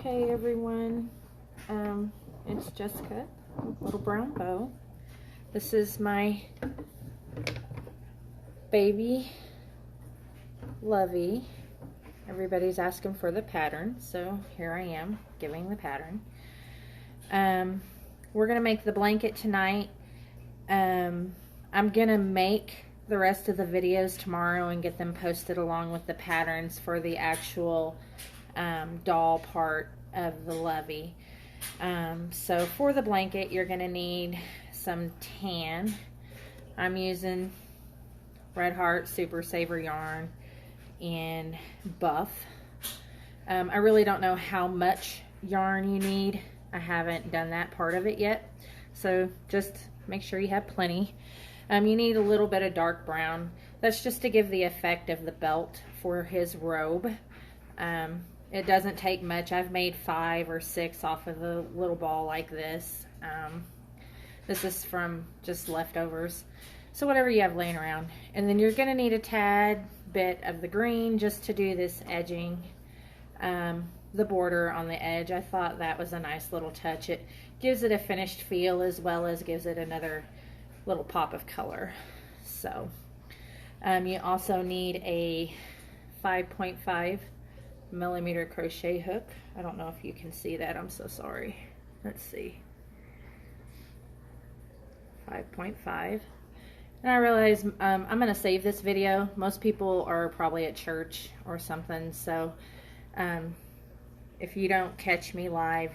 Hey everyone, it's Jessica, Little Brown Bow. This is my baby Lovie. Everybody's asking for the pattern, so here I am giving the pattern. We're gonna make the blanket tonight. I'm gonna make the rest of the videos tomorrow and get them posted along with the patterns for the actual doll part of the Lovie. So for the blanket, you're gonna need some tan. I'm using Red Heart Super Saver yarn in buff. I really don't know how much yarn you need. I haven't done that part of it yet, so just make sure you have plenty. You need a little bit of dark brown. That's just to give the effect of the belt for his robe. It doesn't take much. I've made 5 or 6 off of a little ball like this. This is from just leftovers. So whatever you have laying around. And then you're going to need a tad bit of the green just to do this edging, the border on the edge. I thought that was a nice little touch. It gives it a finished feel as well as gives it another little pop of color. So you also need a 5.5 millimeter crochet hook. I don't know if you can see that. I'm so sorry. Let's see. 5.5. And I realize I'm going to save this video. Most people are probably at church or something, so if you don't catch me live,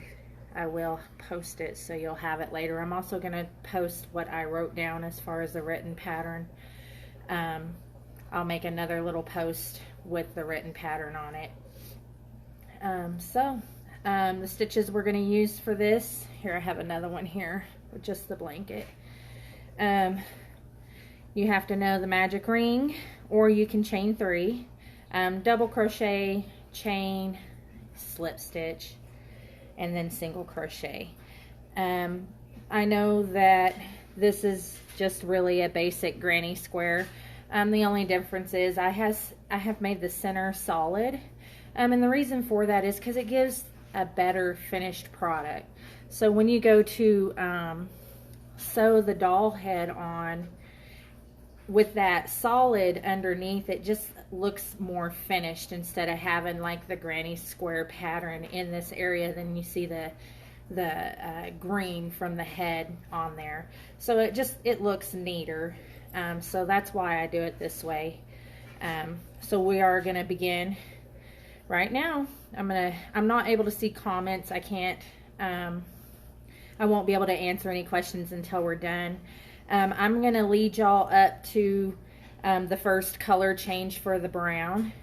I will post it so you'll have it later. I'm also going to post what I wrote down as far as the written pattern. I'll make another little post with the written pattern on it. The stitches we're going to use for this, here I have another one here with just the blanket. You have to know the magic ring, or you can chain 3, double crochet, chain, slip stitch, and then single crochet. I know that this is just really a basic granny square. The only difference is I have made the center solid. And the reason for that is because it gives a better finished product. So when you go to sew the doll head on with that solid underneath, it just looks more finished instead of having like the granny square pattern in this area. Then you see the green from the head on there. So it looks neater. So that's why I do it this way. So we are going to begin right now. I'm not able to see comments. I can't, I won't be able to answer any questions until we're done. I'm going to lead y'all up to the first color change for the brown.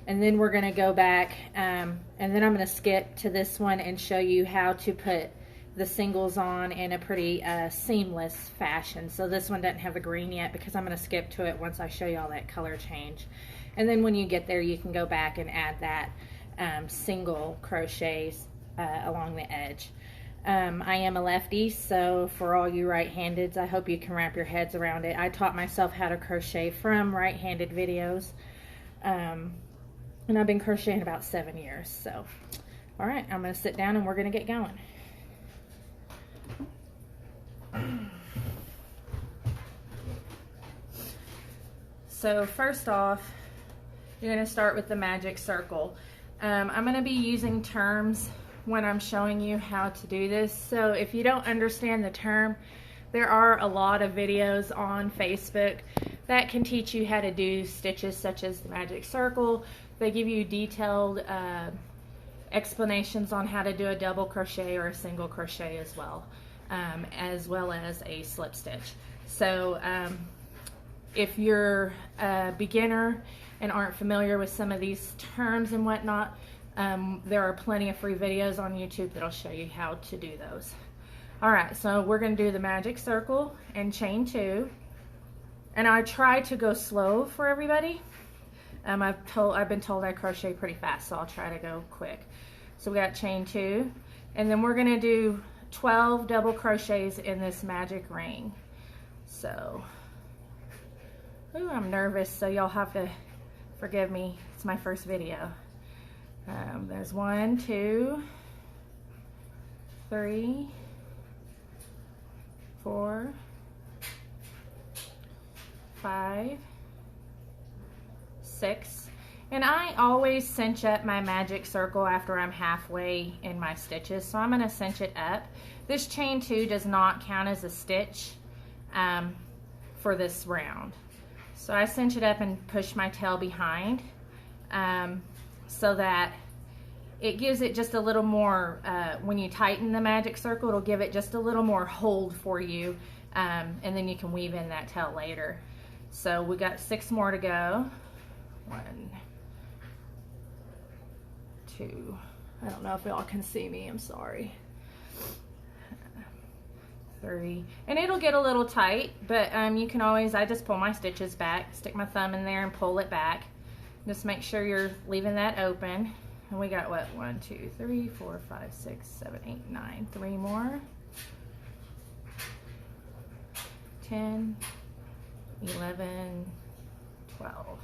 And then we're going to go back, and then I'm going to skip to this one and show you how to put the singles on in a pretty seamless fashion. So this one doesn't have the green yet because I'm going to skip to it once I show you all that color change. And then when you get there, you can go back and add that single crochets along the edge. I am a lefty, so for all you right-handeds, I hope you can wrap your heads around it. I taught myself how to crochet from right-handed videos, and I've been crocheting about 7 years. So, all right, I'm going to sit down and we're going to get going. So first off, you're going to start with the magic circle. I'm going to be using terms when I'm showing you how to do this. So if you don't understand the term, there are a lot of videos on Facebook that can teach you how to do stitches such as the magic circle. They give you detailed explanations on how to do a double crochet or a single crochet as well as a slip stitch. So if you're a beginner and aren't familiar with some of these terms and whatnot, there are plenty of free videos on YouTube that'll show you how to do those. Alright, so we're going to do the magic circle and chain 2. And I try to go slow for everybody. I've been told I crochet pretty fast, so I'll try to go quick. So we got chain 2, and then we're going to do 12 double crochets in this magic ring. So, ooh, I'm nervous, so y'all have to forgive me. It's my first video. There's 1, 2, 3, 4, 5, 6. And I always cinch up my magic circle after I'm halfway in my stitches, so I'm going to cinch it up. This chain 2 does not count as a stitch for this round. So I cinch it up and push my tail behind so that it gives it just a little more, when you tighten the magic circle, it'll give it just a little more hold for you, and then you can weave in that tail later. So we got 6 more to go. 1, 2, I don't know if y'all can see me, I'm sorry. 3, and it'll get a little tight, but you can always, I just pull my stitches back, stick my thumb in there and pull it back. Just make sure you're leaving that open. And we got what, 1, 2, 3, 4, 5, 6, 7, 8, 9, 3 more. 10, 11, 12.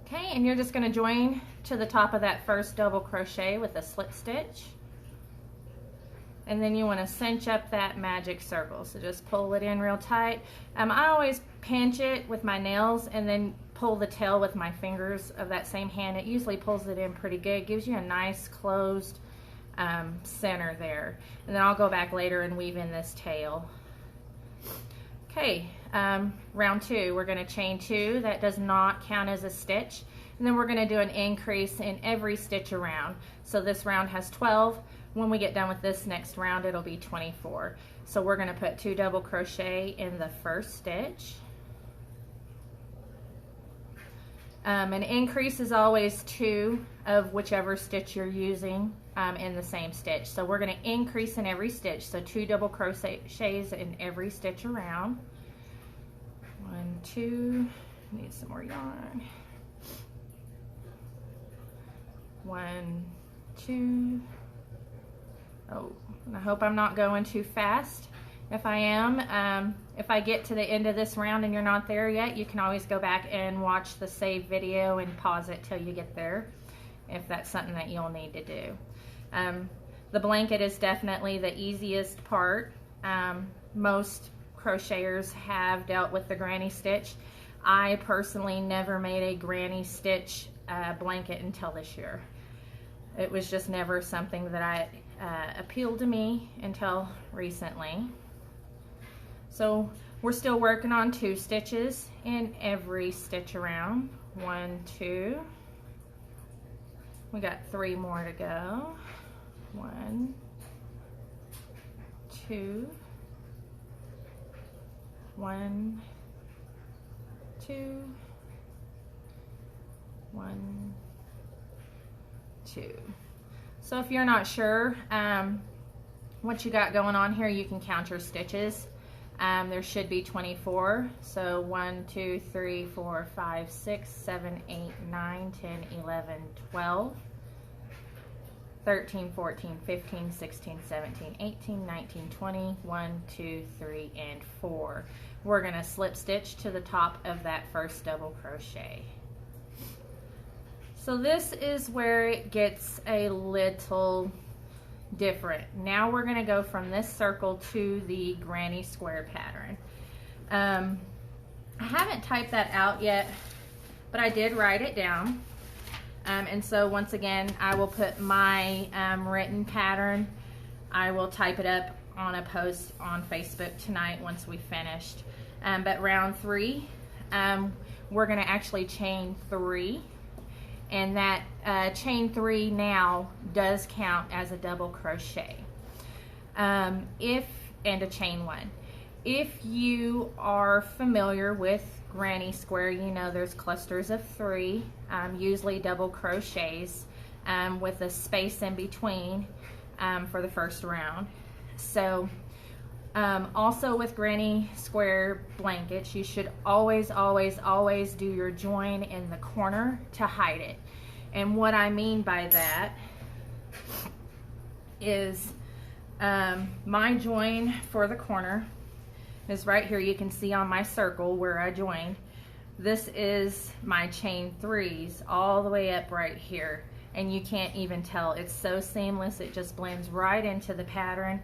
Okay, and you're just going to join to the top of that first double crochet with a slip stitch. And then you want to cinch up that magic circle. So just pull it in real tight. I always pinch it with my nails and then pull the tail with my fingers of that same hand. It usually pulls it in pretty good. It gives you a nice closed center there. And then I'll go back later and weave in this tail. Okay, round 2, we're going to chain 2. That does not count as a stitch. And then we're going to do an increase in every stitch around. So this round has 12. When we get done with this next round, it'll be 24. So we're going to put 2 double crochet in the first stitch. An increase is always 2 of whichever stitch you're using in the same stitch. So we're going to increase in every stitch. So 2 double crochets in every stitch around. 1, 2, need some more yarn. 1, 2. Oh, and I hope I'm not going too fast. If I am, if I get to the end of this round and you're not there yet, you can always go back and watch the saved video and pause it till you get there, if that's something that you'll need to do. The blanket is definitely the easiest part. Most crocheters have dealt with the granny stitch. I personally never made a granny stitch blanket until this year. It was just never something that appealed to me until recently. So we're still working on 2 stitches in every stitch around. 1, 2. We got 3 more to go. 1, 2. 1, 2. 1, 2. So if you're not sure what you got going on here, you can count your stitches. There should be 24. So 1, 2, 3, 4, 5, 6, 7, 8, 9, 10, 11, 12, 13, 14, 15, 16, 17, 18, 19, 20, 1, 2, 3, and 4. We're going to slip stitch to the top of that first double crochet. So this is where it gets a little different. Now we're going to go from this circle to the granny square pattern. I haven't typed that out yet, but I did write it down. And so once again, I will put my written pattern. I will type it up on a post on Facebook tonight once we finished. But round 3, we're going to actually chain 3. And that chain 3 now does count as a double crochet. And a chain 1. If you are familiar with granny square, you know there's clusters of 3, usually double crochets with a space in between for the first round. So also with granny square blankets, you should always do your join in the corner to hide it. And what I mean by that is my join for the corner is right here. You can see on my circle where I joined. This is my chain 3s all the way up right here. and you can't even tell. It's so seamless, it just blends right into the pattern.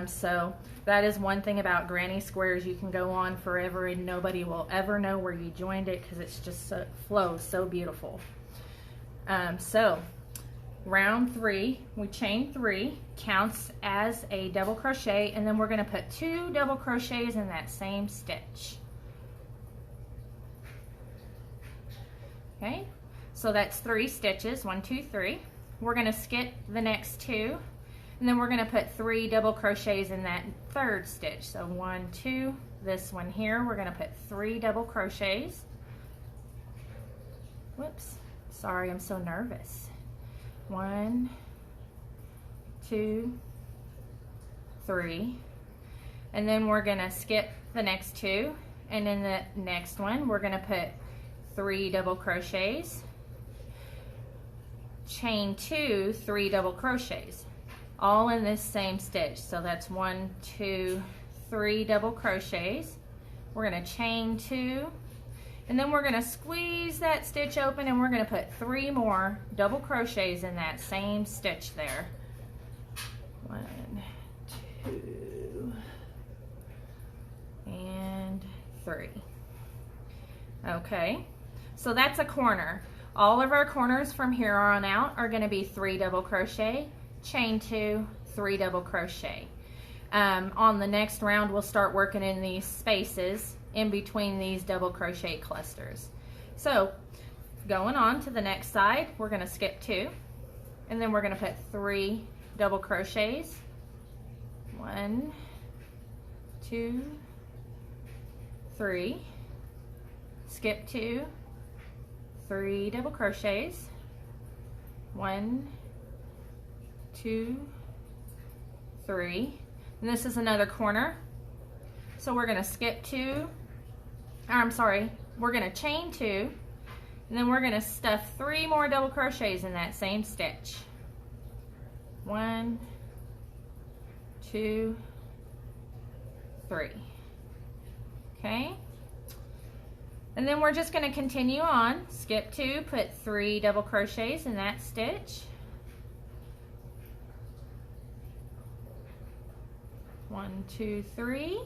So that is one thing about granny squares. You can go on forever and nobody will ever know where you joined it because it's just so, flows so beautiful. So round 3, we chain 3, counts as a double crochet, and then we're going to put 2 double crochets in that same stitch. Okay, so that's 3 stitches, 1, 2, 3. We're going to skip the next 2, and then we're going to put 3 double crochets in that 3rd stitch. So 1, 2, this one here, we're going to put 3 double crochets. Whoops, sorry, I'm so nervous. 1, 2, 3, and then we're going to skip the next 2, and in the next one we're going to put 3 double crochets, chain 2, 3 double crochets, all in this same stitch. So that's 1, 2, 3 double crochets. We're going to chain 2, and then we're going to squeeze that stitch open, and we're going to put 3 more double crochets in that same stitch there. 1, 2, and 3. Okay, so that's a corner. All of our corners from here on out are going to be 3 double crochet, chain 2, 3 double crochet. On the next round, we'll start working in these spaces in between these double crochet clusters. So going on to the next side, we're going to skip 2, and then we're going to put 3 double crochets. 1, 2, 3, skip 2, 3 double crochets. 1, 2, 3, and this is another corner. So we're going to skip 2, we're going to chain 2, and then we're going to stuff 3 more double crochets in that same stitch. 1, 2, 3. Okay, and then we're just going to continue on. Skip 2, put 3 double crochets in that stitch. 1, 2, 3.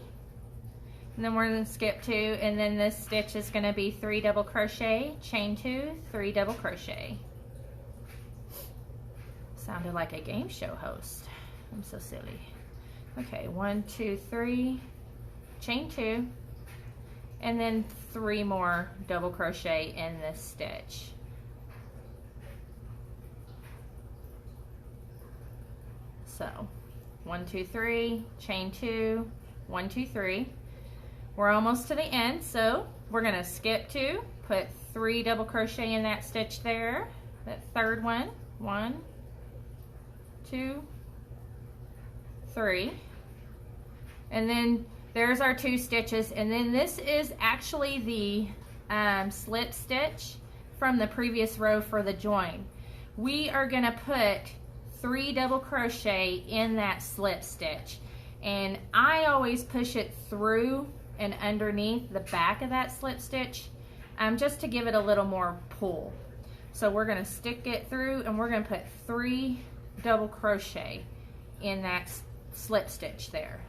And then we're going to skip 2, and then this stitch is going to be 3 double crochet, chain 2, 3 double crochet. Sounded like a game show host. I'm so silly. Okay, 1, 2, 3, chain 2, and then 3 more double crochet in this stitch. So 1, 2, 3, chain 2, 1, 2, 3. We're almost to the end, so we're going to skip 2, put 3 double crochet in that stitch there, that 3rd one. 1, 2, 3, and then there's our 2 stitches, and then this is actually the slip stitch from the previous row for the join. We are going to put 3 double crochet in that slip stitch, and I always push it through and underneath the back of that slip stitch just to give it a little more pull. So we're going to stick it through, and we're going to put 3 double crochet in that slip stitch there.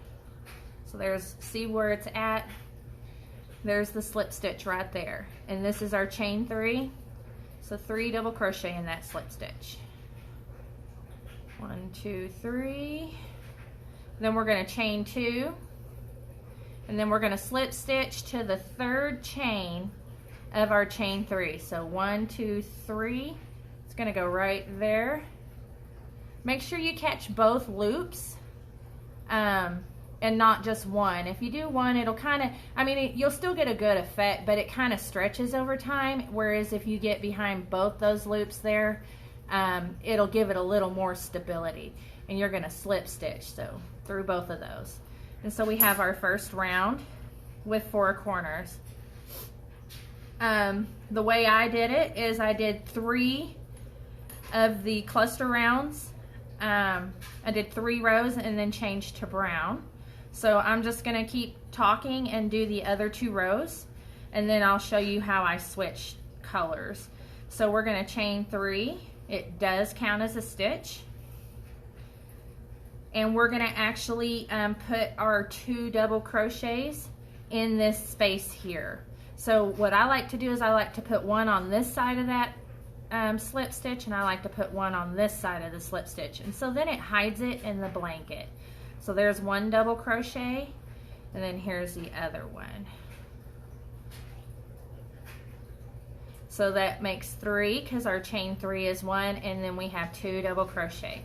So there's, see where it's at? There's the slip stitch right there, and this is our chain 3. So 3 double crochet in that slip stitch. 1, 2, 3. Then we're going to chain 2, and then we're going to slip stitch to the 3rd chain of our chain 3. So 1, 2, 3. It's going to go right there. Make sure you catch both loops and not just one. If you do one, it'll kind of, I mean, you'll still get a good effect, but it kind of stretches over time. Whereas if you get behind both those loops there, it'll give it a little more stability. And you're going to slip stitch so through both of those. And so we have our first round with 4 corners. The way I did it is I did 3 of the cluster rounds. I did 3 rows and then changed to brown. So I'm just going to keep talking and do the other 2 rows, and then I'll show you how I switch colors. So we're going to chain 3 It does count as a stitch. And we're gonna actually put our 2 double crochets in this space here. So what I like to do is I like to put one on this side of that slip stitch, and I like to put one on this side of the slip stitch. And so then it hides it in the blanket. So there's 1 double crochet, and then here's the other one. So that makes 3 because our chain 3 is 1, and then we have 2 double crochet.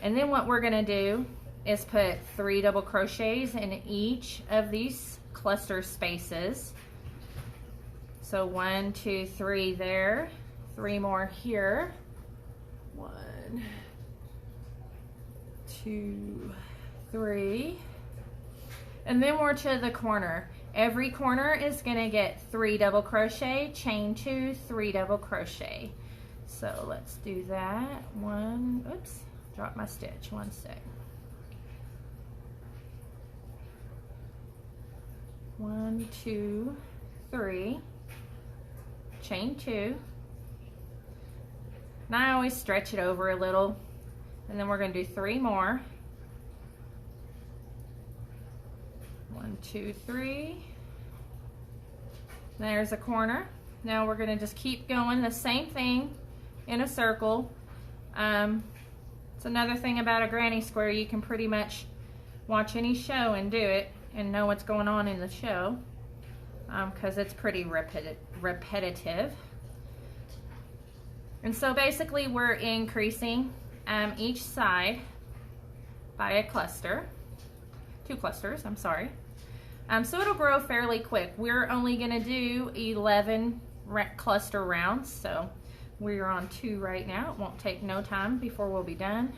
And then what we're gonna do is put 3 double crochets in each of these cluster spaces. So 1, 2, 3 there, 3 more here. 1, 2, 3. And then we're to the corner. Every corner is gonna get 3 double crochet, chain 2, 3 double crochet. So let's do that. 1, oops, drop my stitch, 1 sec. 1, 2, 3, chain 2. And I always stretch it over a little, and then we're going to do 3 more. 1, 2, 3. There's a corner. Now we're going to just keep going the same thing in a circle. It's another thing about a granny square, you can pretty much watch any show and do it and know what's going on in the show, because it's pretty repetitive. And so basically we're increasing each side by a cluster, 2 clusters, I'm sorry. So it'll grow fairly quick. We're only gonna do 11 cluster rounds, so we're on 2 right now. It won't take no time before we'll be done,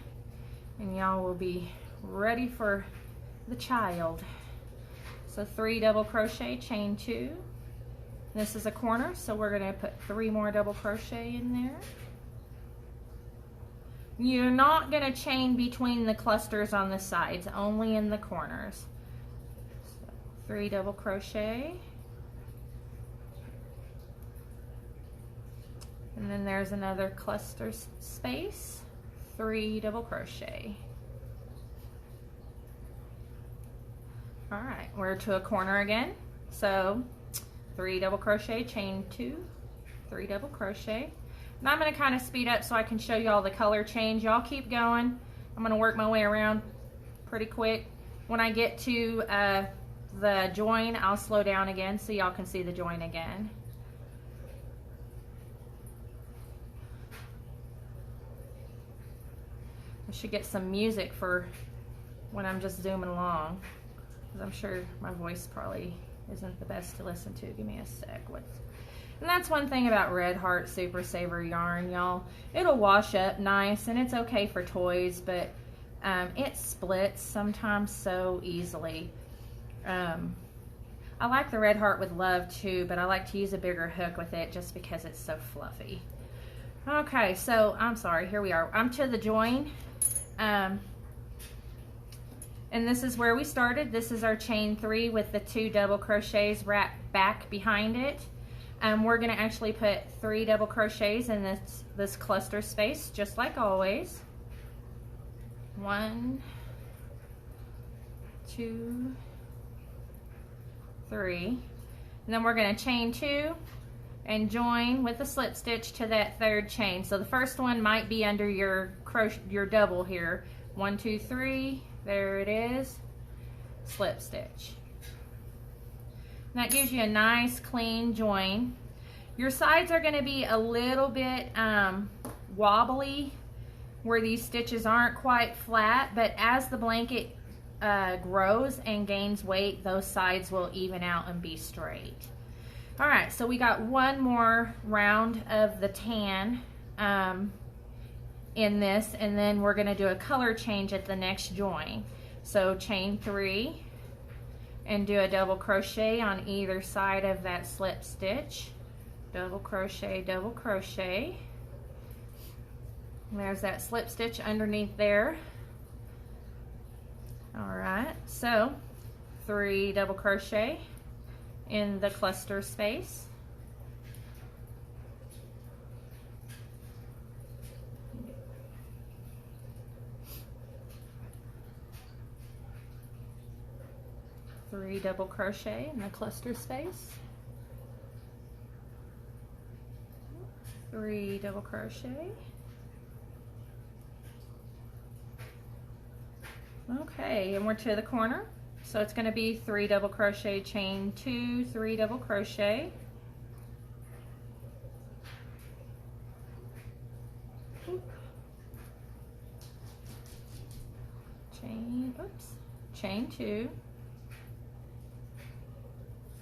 and y'all will be ready for the child. So 3 double crochet, chain 2. This is a corner, so we're going to put 3 more double crochet in there. You're not going to chain between the clusters on the sides, only in the corners. So 3 double crochet. And then there's another cluster space, 3 double crochet. All right, we're to a corner again. So 3 double crochet, chain 2, 3 double crochet. And I'm gonna kind of speed up so I can show you all the color change. Y'all keep going. I'm gonna work my way around pretty quick. When I get to the join, I'll slow down again so y'all can see the join again. I should get some music for when I'm just zooming along, because I'm sure my voice probably isn't the best to listen to. Give me a sec. And that's one thing about Red Heart Super Saver yarn, y'all. It'll wash up nice, and it's okay for toys, but it splits sometimes so easily. I like the Red Heart with Love too, but I like to use a bigger hook with it just because it's so fluffy. Okay, so I'm sorry, here we are. I'm to the join. And this is where we started. This is our chain 3 with the 2 double crochets wrapped back behind it. We're going to actually put 3 double crochets in this cluster space, just like always. 1, 2, 3. And then we're going to chain 2 and join with a slip stitch to that 3rd chain. So the first one might be under your double here. 1, 2, 3. There it is. Slip stitch. And that gives you a nice clean join. Your sides are going to be a little bit wobbly where these stitches aren't quite flat, but as the blanket grows and gains weight, those sides will even out and be straight. All right, so we got one more round of the tan in this, and then we're going to do a color change at the next join. So chain 3 and do a double crochet on either side of that slip stitch. Double crochet, double crochet. And there's that slip stitch underneath there. All right, so 3 double crochet in the cluster space. 3 double crochet in the cluster space, 3 double crochet. Okay, and we're to the corner, so it's going to be 3 double crochet, chain 2, 3 double crochet, chain 2,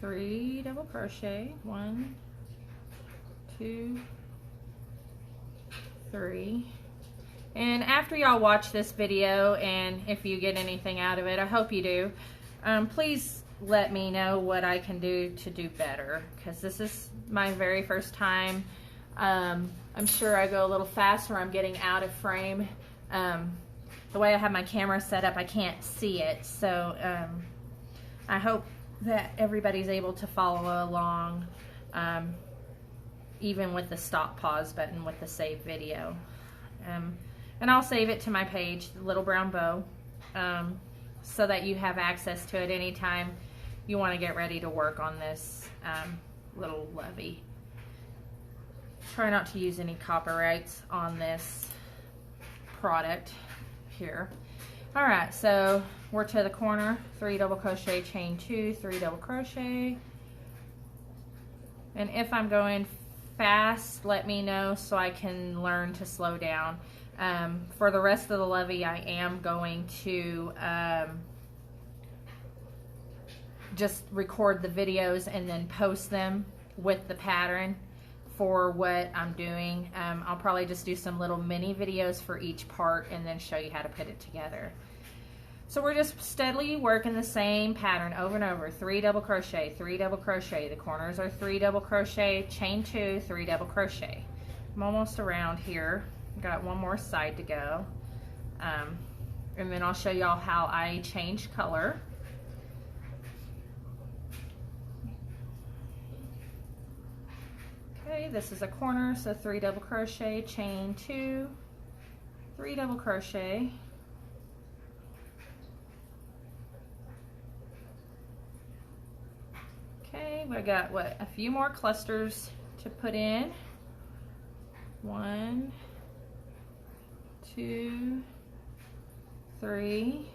3 double crochet, 1, 2, 3. And after y'all watch this video, and if you get anything out of it, I hope you do, please let me know what I can do to do better, because this is my very first time. I'm sure I go a little fast, or I'm getting out of frame. The way I have my camera set up, I can't see it, so I hope that everybody's able to follow along, even with the stop pause button with the save video. And I'll save it to my page, the Little Brown Bow, so that you have access to it anytime you want to get ready to work on this little Lovie. Try not to use any copyrights on this product here. Alright, so we're to the corner, 3 double crochet, chain 2, 3 double crochet. And if I'm going fast, let me know so I can learn to slow down. For the rest of the Lovie, I am going to just record the videos and then post them with the pattern for what I'm doing. I'll probably just do some little mini videos for each part and then show you how to put it together. So we're just steadily working the same pattern over and over. 3 double crochet, 3 double crochet. The corners are 3 double crochet, chain 2, 3 double crochet. I'm almost around here. Got one more side to go. And then I'll show y'all how I change color. Okay, this is a corner, so 3 double crochet, chain 2, 3 double crochet. Okay, we got a few more clusters to put in. 1, 2, 3.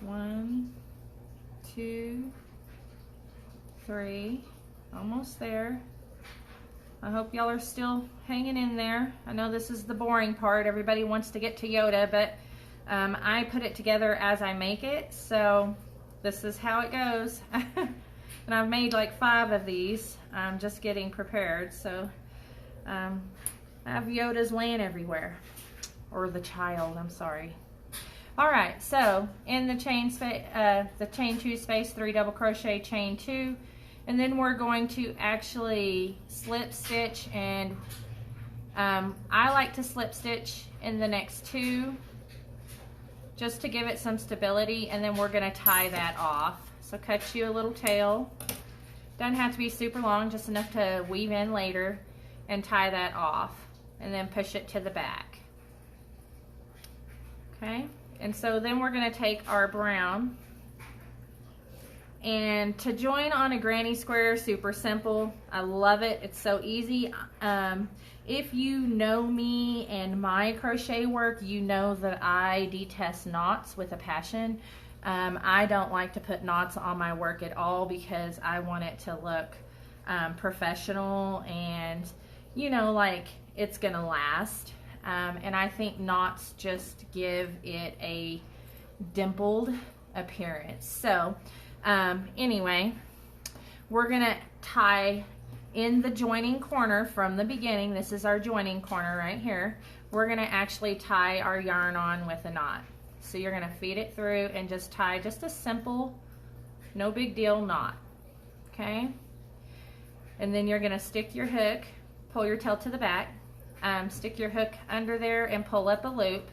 1, 2, 3. Almost there. I hope y'all are still hanging in there. I know this is the boring part. Everybody wants to get to Yoda, but I put it together as I make it, so this is how it goes. And I've made like 5 of these. I'm just getting prepared, so I have Yodas laying everywhere. Or the child, I'm sorry. Alright, so in the chain 2 space, 3 double crochet, chain 2, and then we're going to actually slip stitch, and I like to slip stitch in the next 2 just to give it some stability, and then we're going to tie that off. So cut you a little tail. Doesn't have to be super long, just enough to weave in later, and tie that off, and then push it to the back. Okay, and so then we're going to take our brown, and to join on a granny square, super simple. I love it. It's so easy. If you know me and my crochet work, you know that I detest knots with a passion. I don't like to put knots on my work at all because I want it to look professional and, you know, like it's gonna last. And I think knots just give it a dimpled appearance. So anyway, we're gonna tie in the joining corner from the beginning. This is our joining corner right here. We're gonna actually tie our yarn on with a knot. So you're gonna feed it through and just tie just a simple, no big deal knot, okay? And then you're gonna stick your hook, pull your tail to the back, stick your hook under there and pull up a loop,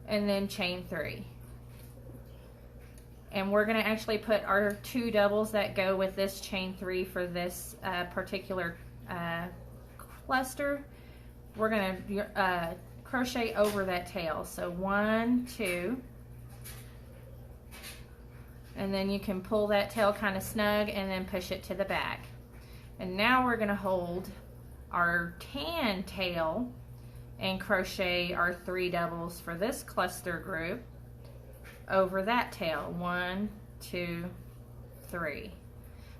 and then chain 3. And we're going to actually put our 2 doubles that go with this chain 3 for this particular cluster. We're going to crochet over that tail. So 1, 2, And then you can pull that tail kind of snug and then push it to the back. And now we're going to hold our tan tail and crochet our 3 doubles for this cluster group over that tail. 1, 2, 3.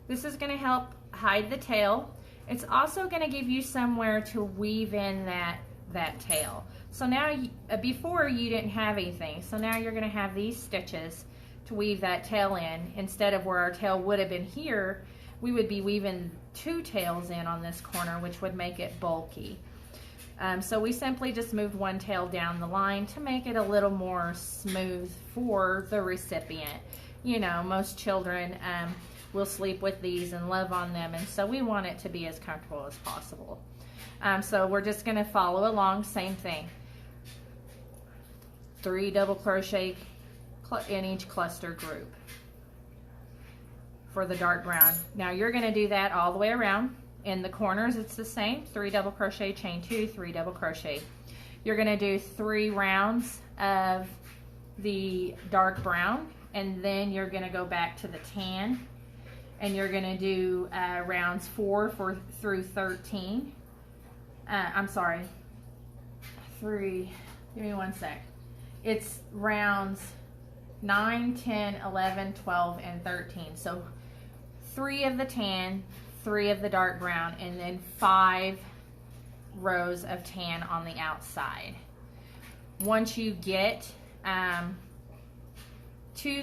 This is going to help hide the tail. It's also going to give you somewhere to weave in that tail. So now, before you didn't have anything, so now you're going to have these stitches to weave that tail in. Instead of where our tail would have been here, we would be weaving 2 tails in on this corner, which would make it bulky. So we simply just moved 1 tail down the line to make it a little more smooth for the recipient. You know, most children will sleep with these and love on them, and so we want it to be as comfortable as possible. So we're just going to follow along, same thing. 3 double crochet in each cluster group for the dark brown. Now you're going to do that all the way around. In the corners it's the same, 3 double crochet, chain 2, 3 double crochet. You're going to do 3 rounds of the dark brown, and then you're going to go back to the tan, and you're going to do rounds 4 through 13. I'm sorry, 3, give me 1 sec. It's rounds 9, 10, 11, 12, and 13. So 3 of the tan, 3 of the dark brown, and then 5 rows of tan on the outside. Once you get to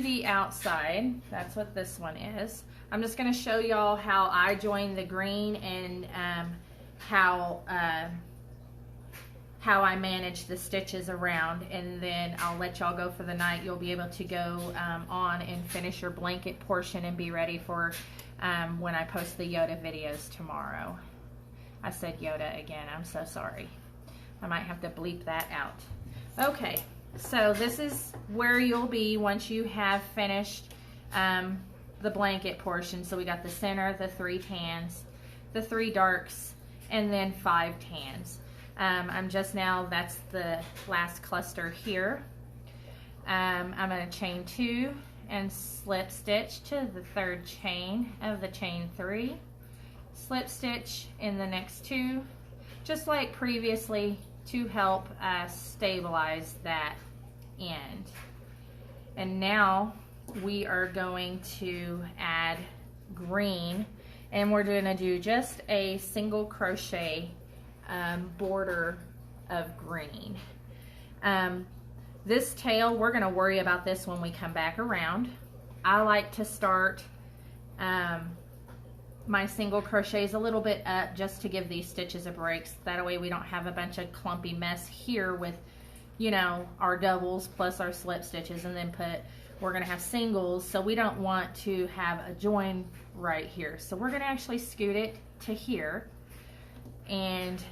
the outside, that's what this one is. I'm just going to show y'all how I join the green and how I manage the stitches around, and then I'll let y'all go for the night. You'll be able to go on and finish your blanket portion and be ready for when I post the Yoda videos tomorrow. I said Yoda again, I'm so sorry. I might have to bleep that out. Okay, so this is where you'll be once you have finished the blanket portion. So we got the center, the 3 tans, the 3 darks, and then 5 tans. I'm just now, that's the last cluster here. I'm going to chain 2 and slip stitch to the 3rd chain of the chain 3, slip stitch in the next 2, just like previously, to help stabilize that end. And now we are going to add green, and we're going to do just a single crochet border of green. This tail, we're going to worry about this when we come back around. I like to start my single crochets a little bit up just to give these stitches a break. So that way we don't have a bunch of clumpy mess here with, you know, our doubles plus our slip stitches, and then we're going to have singles, so we don't want to have a join right here. So we're going to actually scoot it to here. And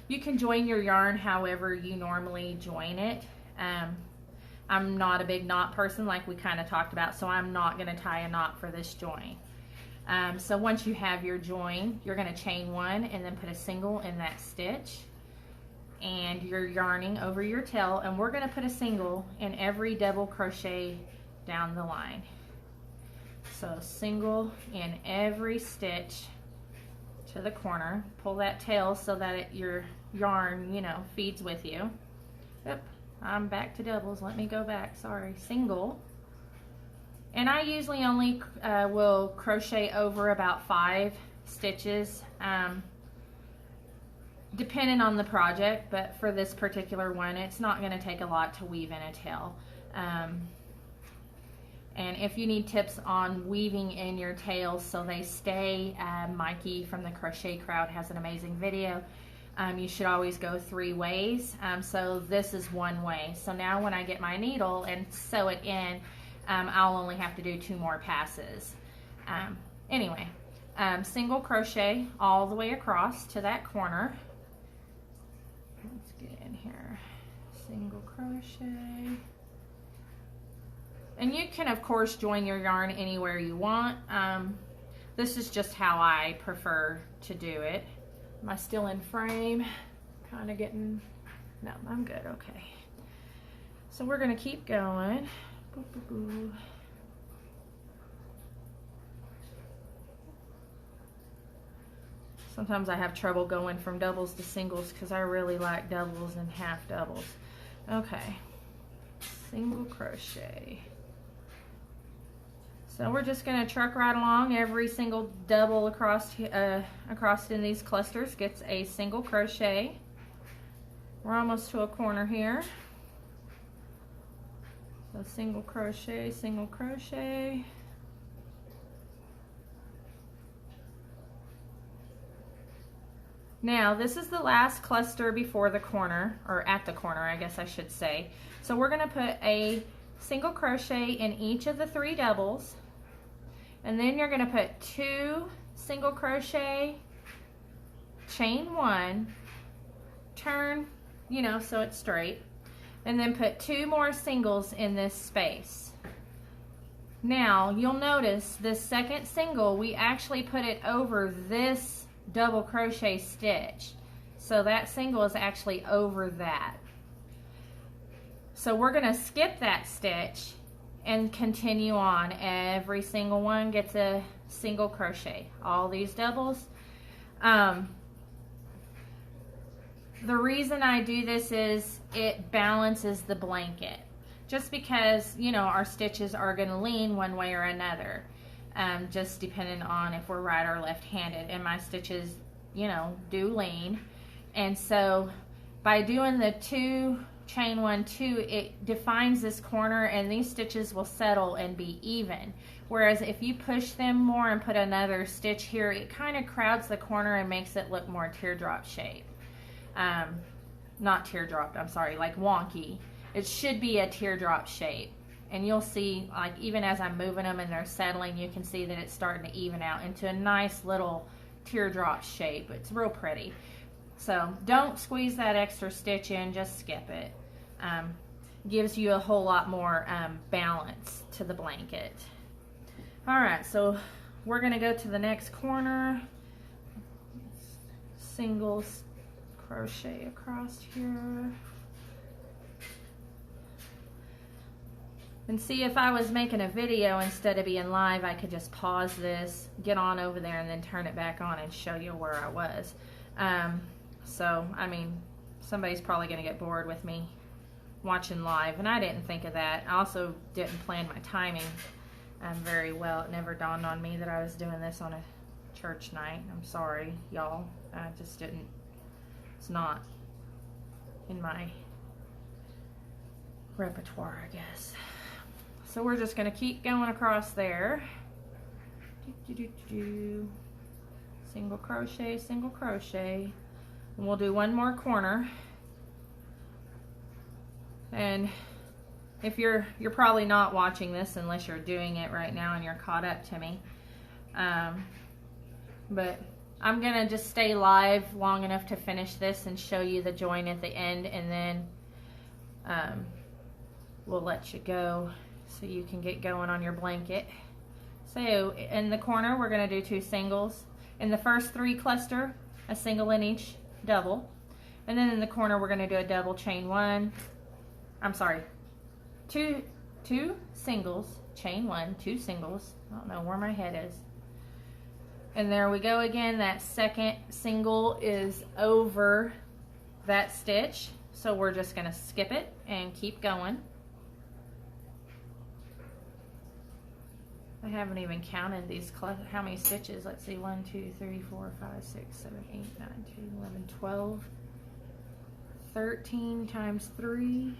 you can join your yarn however you normally join it. I'm not a big knot person like we kind of talked about, so I'm not going to tie a knot for this join. So once you have your join, you're going to chain 1 and then put a single in that stitch, and you're yarning over your tail, and we're going to put a single in every double crochet down the line. So single in every stitch to the corner. Pull that tail so that your yarn, you know, feeds with you. Oop, I'm back to doubles. Let me go back. Sorry. Single. And I usually only will crochet over about 5 stitches, depending on the project, but for this particular one, it's not going to take a lot to weave in a tail. And if you need tips on weaving in your tails so they stay, Mikey from the Crochet Crowd has an amazing video. You should always go 3 ways. So this is 1 way. So now when I get my needle and sew it in, I'll only have to do 2 more passes. Anyway, single crochet all the way across to that corner. Let's get in here. Single crochet. And you can, of course, join your yarn anywhere you want. This is just how I prefer to do it. Am I still in frame? Kind of getting, no, I'm good, okay. So we're going to keep going. Boo, boo, boo. Sometimes I have trouble going from doubles to singles because I really like doubles and half doubles. Okay, single crochet. So we're just going to truck right along. Every single double across in these clusters gets a single crochet. We're almost to a corner here. So single crochet, single crochet. Now this is the last cluster before the corner, or at the corner I guess I should say. So we're going to put a single crochet in each of the 3 doubles, and then you're going to put 2 single crochet, chain 1, turn, you know, so it's straight, and then put 2 more singles in this space. Now you'll notice this second single, we actually put it over this double crochet stitch, so that single is actually over that. So we're going to skip that stitch and continue on. Every single one gets a single crochet, all these doubles. The reason I do this is it balances the blanket, just because, you know, our stitches are going to lean one way or another. Just depending on if we're right or left-handed, and my stitches, you know, do lean. And so by doing the 2 chain 1 2, it defines this corner, and these stitches will settle and be even. Whereas if you push them more and put another stitch here, it kind of crowds the corner and makes it look more teardrop shape. Not teardrop, I'm sorry, like wonky. It should be a teardrop shape. And you'll see, like, even as I'm moving them and they're settling, you can see that it's starting to even out into a nice little teardrop shape. It's real pretty. So don't squeeze that extra stitch in, just skip it. Gives you a whole lot more balance to the blanket. All right, so we're going to go to the next corner. Single crochet across here. And see, if I was making a video instead of being live, I could just pause this, get on over there, and then turn it back on and show you where I was. So, I mean, somebody's probably going to get bored with me watching live, and I didn't think of that. I also didn't plan my timing very well. It never dawned on me that I was doing this on a church night. I'm sorry, y'all. I just didn't. It's not in my repertoire, I guess. So we're just going to keep going across there. Single crochet, single crochet. And we'll do one more corner. And if you're probably not watching this unless you're doing it right now and you're caught up to me. But I'm going to just stay live long enough to finish this and show you the join at the end, and then we'll let you go so you can get going on your blanket. So in the corner, we're going to do 2 singles. In the first 3 cluster, a single in each double. And then in the corner, we're going to do a double chain 1. I'm sorry, two singles, chain 1, 2 singles. I don't know where my head is. And there we go again. That second single is over that stitch. So we're just going to skip it and keep going. I haven't even counted these, how many stitches. Let's see, 1, 2, 3, 4, 5, 6, 7, 8, 9, 10, 11, 12, 13 times 3,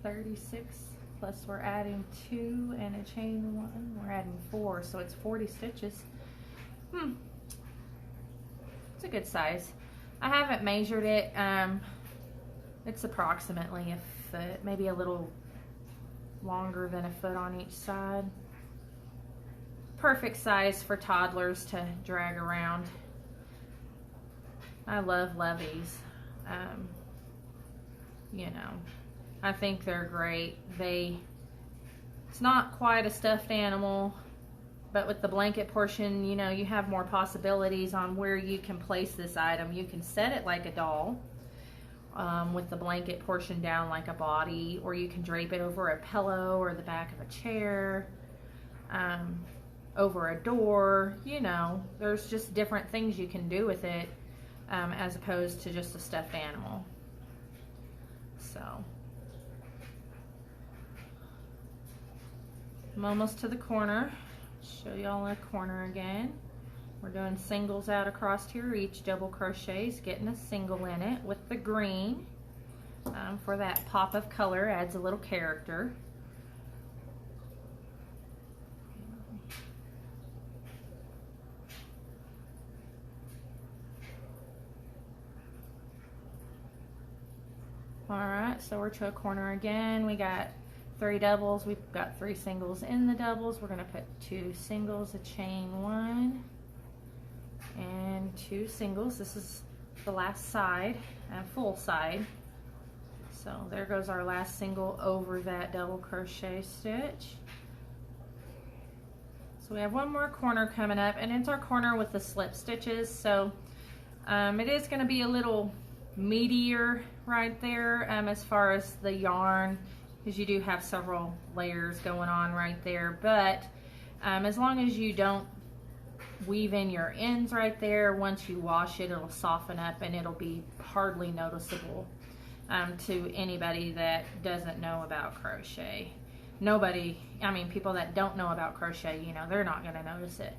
36, plus we're adding 2 and a chain 1. We're adding 4, so it's 40 stitches. It's a good size. I haven't measured it. It's approximately a foot, maybe a little longer than a foot on each side. Perfect size for toddlers to drag around. I love Lovies. You know, I think they're great. It's not quite a stuffed animal, but with the blanket portion, you know, you have more possibilities on where you can place this item. You can set it like a doll, with the blanket portion down like a body, or you can drape it over a pillow or the back of a chair, over a door, you know, there's just different things you can do with it as opposed to just a stuffed animal. So I'm almost to the corner. Show y'all a corner again. We're doing singles out across here, each double crochets, getting a single in it with the green for that pop of color, adds a little character. Alright, so we're to a corner again. We got 3 doubles. We've got 3 singles in the doubles. We're going to put 2 singles, a chain 1, and 2 singles. This is the last side, full side. So there goes our last single over that double crochet stitch. So we have one more corner coming up, and it's our corner with the slip stitches. So it is going to be a little meatier right there as far as the yarn, because you do have several layers going on right there. But as long as you don't weave in your ends right there, once you wash it, it'll soften up and it'll be hardly noticeable to anybody that doesn't know about crochet. Nobody, I mean, people that don't know about crochet, you know, they're not going to notice it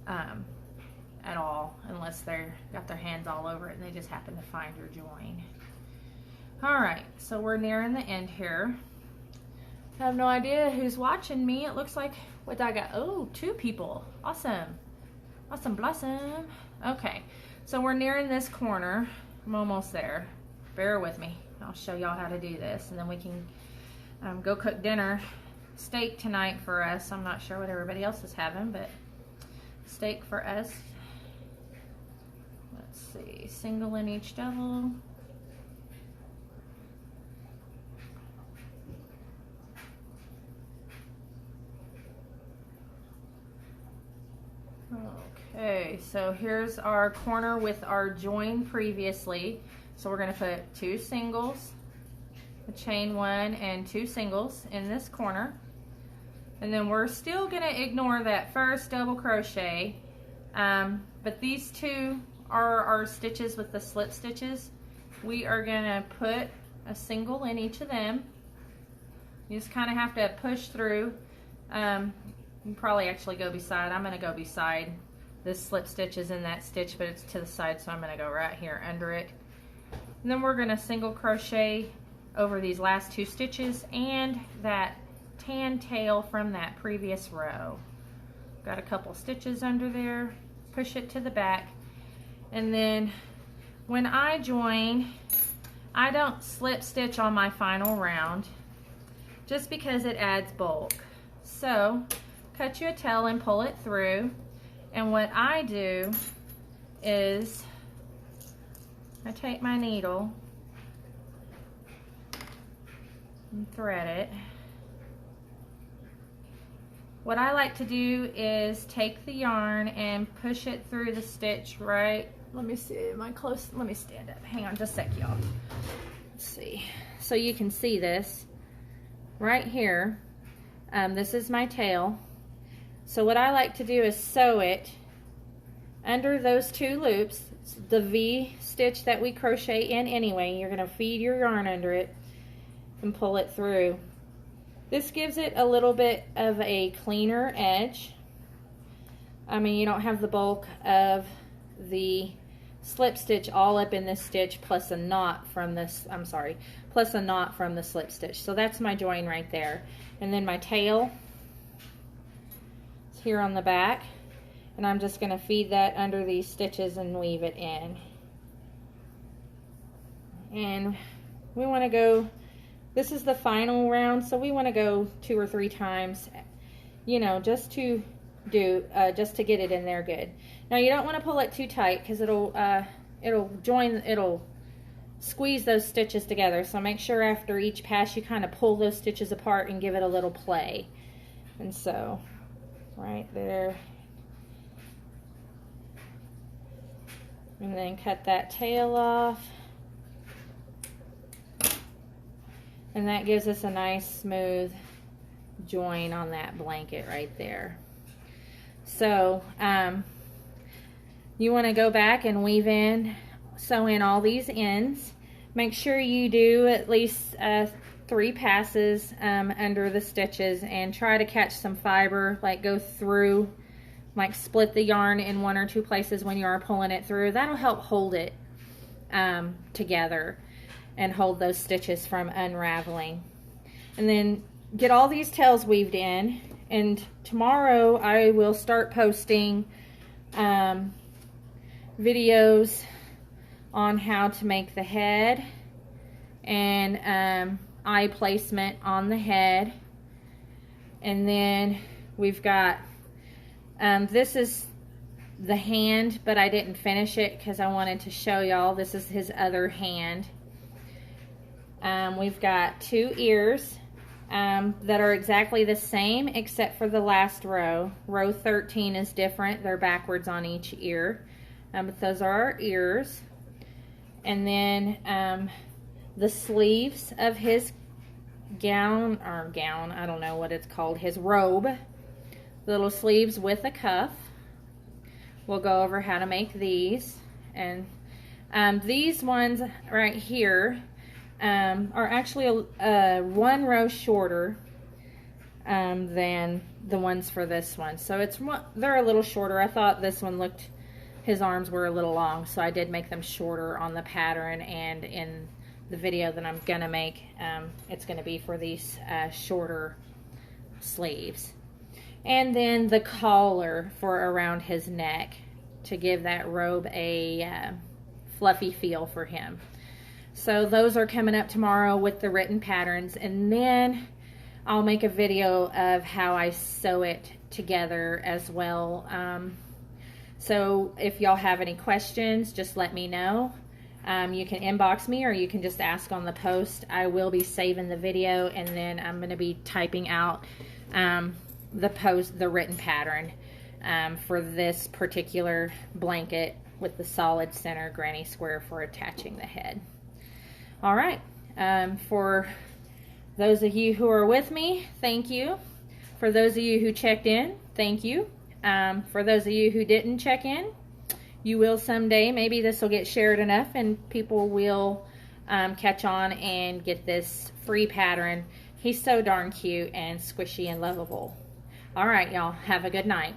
at all, unless they're got their hands all over it and they just happen to find your join. Alright, so we're nearing the end here. I have no idea who's watching me. It looks like, what I got? Oh, 2 people. Awesome. Awesome blossom. Okay, so we're nearing this corner. I'm almost there. Bear with me. I'll show y'all how to do this, and then we can go cook dinner. Steak tonight for us. I'm not sure what everybody else is having, but steak for us. Let's see, single in each double. Okay, so here's our corner with our join previously. So we're going to put 2 singles, a chain 1, and 2 singles in this corner. And then we're still going to ignore that first double crochet, but these 2 are our stitches with the slip stitches. We are going to put a single in each of them. You just kind of have to push through. You can probably actually go beside. I'm going to go beside. This slip stitch is in that stitch, but it's to the side, so I'm going to go right here under it. And then we're going to single crochet over these last 2 stitches and that tan tail from that previous row. Got a couple stitches under there, push it to the back, and then when I join, I don't slip stitch on my final round just because it adds bulk. So cut you a tail and pull it through, and what I do is I take my needle and thread it. What I like to do is take the yarn and push it through the stitch right. Let me see, am I close? Let me stand up. Hang on just a sec, y'all. Let's see. So you can see this right here. This is my tail. So what I like to do is sew it under those 2 loops. It's the V stitch that we crochet in anyway. You're going to feed your yarn under it and pull it through. This gives it a little bit of a cleaner edge. I mean, you don't have the bulk of the slip stitch all up in this stitch plus a knot from this, plus a knot from the slip stitch. So that's my join right there. And then my tail is here on the back, and I'm just going to feed that under these stitches and weave it in. And we want to go, this is the final round, so we want to go 2 or 3 times, you know, just to do, just to get it in there good. Now you don't want to pull it too tight because it'll squeeze those stitches together. So make sure after each pass you kind of pull those stitches apart and give it a little play. And so right there, and then cut that tail off. And that gives us a nice smooth join on that blanket right there. So you want to go back and weave in, sew in all these ends. Make sure you do at least 3 passes under the stitches, and try to catch some fiber, like go through, like split the yarn in 1 or 2 places when you are pulling it through. That'll help hold it together and hold those stitches from unraveling. And then get all these tails weaved in, and tomorrow I will start posting videos on how to make the head and eye placement on the head. And then we've got this is the hand, but I didn't finish it because I wanted to show y'all. This is his other hand. We've got 2 ears that are exactly the same except for the last row. Row 13 is different. They're backwards on each ear. But those are our ears. And then the sleeves of his gown, I don't know what it's called, his robe. Little sleeves with a cuff. We'll go over how to make these. And these ones right here are actually 1 row shorter than the ones for this one. So they're a little shorter. I thought this one looked, his arms were a little long, so I did make them shorter on the pattern, and in the video that I'm gonna make, it's gonna be for these shorter sleeves. And then the collar for around his neck to give that robe a fluffy feel for him. So those are coming up tomorrow with the written patterns, and then I'll make a video of how I sew it together as well. So if y'all have any questions, just let me know. You can inbox me, or you can just ask on the post. I will be saving the video, and then I'm going to be typing out the written pattern for this particular blanket with the solid center granny square for attaching the head. All right, for those of you who are with me, thank you. For those of you who checked in, thank you. For those of you who didn't check in, you will someday. Maybe this will get shared enough and people will catch on and get this free pattern. He's so darn cute and squishy and lovable. All right, y'all, have a good night.